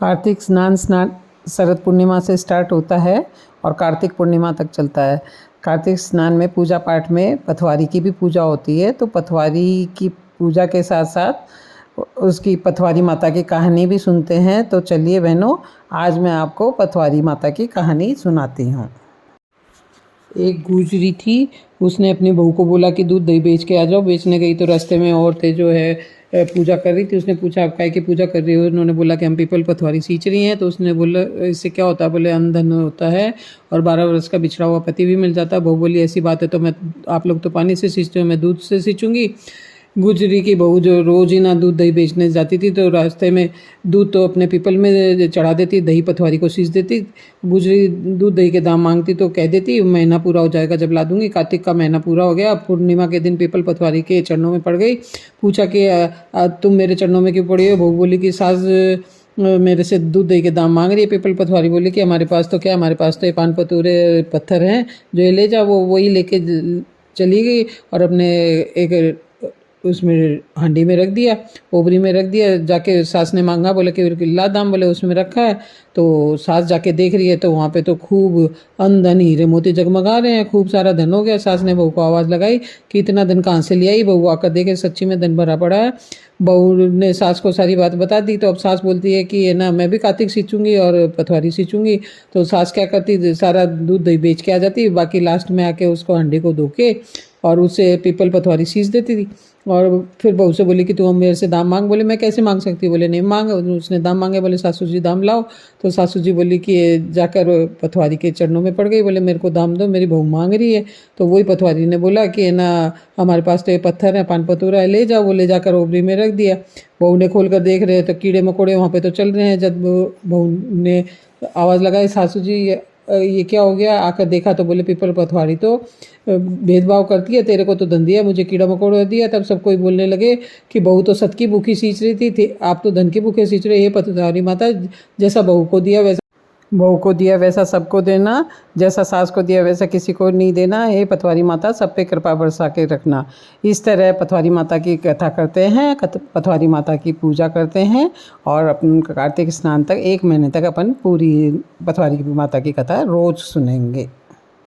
कार्तिक स्नान शरद पूर्णिमा से स्टार्ट होता है और कार्तिक पूर्णिमा तक चलता है। कार्तिक स्नान में पूजा पाठ में पथवारी की भी पूजा होती है, तो पथवारी की पूजा के साथ साथ उसकी पथवारी माता की कहानी भी सुनते हैं। तो चलिए बहनों, आज मैं आपको पथवारी माता की कहानी सुनाती हूँ। एक गुजरी थी, उसने अपनी बहू को बोला कि दूध दही बेच के आ जाओ। बेचने गई तो रास्ते में औरतें जो है पूजा कर रही थी। उसने पूछा आप काहे की पूजा कर रही हो? उन्होंने बोला कि हम पीपल पथवारी सींच रही हैं। तो उसने बोला इससे क्या होता है? बोले अन्न धन होता है और 12 वर्ष का बिछड़ा हुआ पति भी मिल जाता है। बहू बोली ऐसी बात है तो मैं, आप लोग तो पानी से सींचते हो, मैं दूध से सींचूंगी। गुजरी की बहू जो रोज ही ना दूध दही बेचने जाती थी, तो रास्ते में दूध तो अपने पीपल में चढ़ा देती, दही पथवारी को सींच देती। गुजरी दूध दही के दाम मांगती तो कह देती महीना पूरा हो जाएगा जब ला दूंगी। कार्तिक का महीना पूरा हो गया, पूर्णिमा के दिन पीपल पथवारी के चरणों में पड़ गई। पूछा कि तुम मेरे चरणों में क्यों पड़ी हो? बहू बोली कि सास मेरे से दूध दही के दाम मांग रही है। पीपल पथवारी बोली कि हमारे पास तो क्या, हमारे पास तो ये पान पतूरे पत्थर हैं, जो ये ले जा। वो वही लेके चली गई और अपने एक उसमें हांडी में रख दिया, ओबरी में रख दिया। जाके सास ने मांगा, बोले कि ला दाम, बोले उसमें रखा है। तो सास जाके देख रही है तो वहाँ पे तो खूब अन्न धन हीरे मोती जगमगा रहे हैं, खूब सारा धन हो गया। सास ने बहू को आवाज़ लगाई कि इतना धन कहाँ से ले आई? बहू आकर देखे सच्ची में धन भरा पड़ा है। बहू ने सास को सारी बात बता दी। तो अब सास बोलती है कि ये ना, मैं भी कार्तिक सींचूंगी और पथवारी सींचूंगी। तो सास क्या करती, सारा दूध दही बेच के आ जाती, बाकी लास्ट में आके उसको हंडी को धो के और उसे पीपल पथवारी सींच देती थी। और फिर बहू से बोली कि तू मेरे से दाम मांग। बोले मैं कैसे मांग सकती? बोले नहीं मांग। उसने दाम मांगे, बोले सासू जी दाम लाओ। तो सासू जी बोली कि ये जाकर पथवारी के चरणों में पड़ गई, बोले मेरे को दाम दो, मेरी बहू मांग रही है। तो वही पथवारी ने बोला कि ना, हमारे पास तो ये पत्थर है, पान पतूरा है, ले जाओ। वो ले जाकर ओबरी में रख दिया। बहू ने खोल कर देख रहे तो कीड़े मकोड़े वहाँ पे तो चल रहे हैं। जब बहू ने आवाज़ लगाई सासू जी ये क्या हो गया? आकर देखा तो बोले पीपल पथवारी तो भेदभाव करती है, तेरे को तो धन दिया, मुझे कीड़ा मकोड़ा दिया। तब सब कोई बोलने लगे कि बहू तो सत की भूखी सींच रही थी, आप तो धन की भूखे सींच रहे। ये पथवारी माता जैसा बहू को दिया वैसा सबको देना, जैसा सास को दिया वैसा किसी को नहीं देना। हे पथवारी माता सब पे कृपा बरसा के रखना। इस तरह पथवारी माता की कथा करते हैं, पथवारी माता की पूजा करते हैं और अपन कार्तिक स्नान तक 1 महीने तक अपन पूरी पथवारी माता की कथा रोज़ सुनेंगे।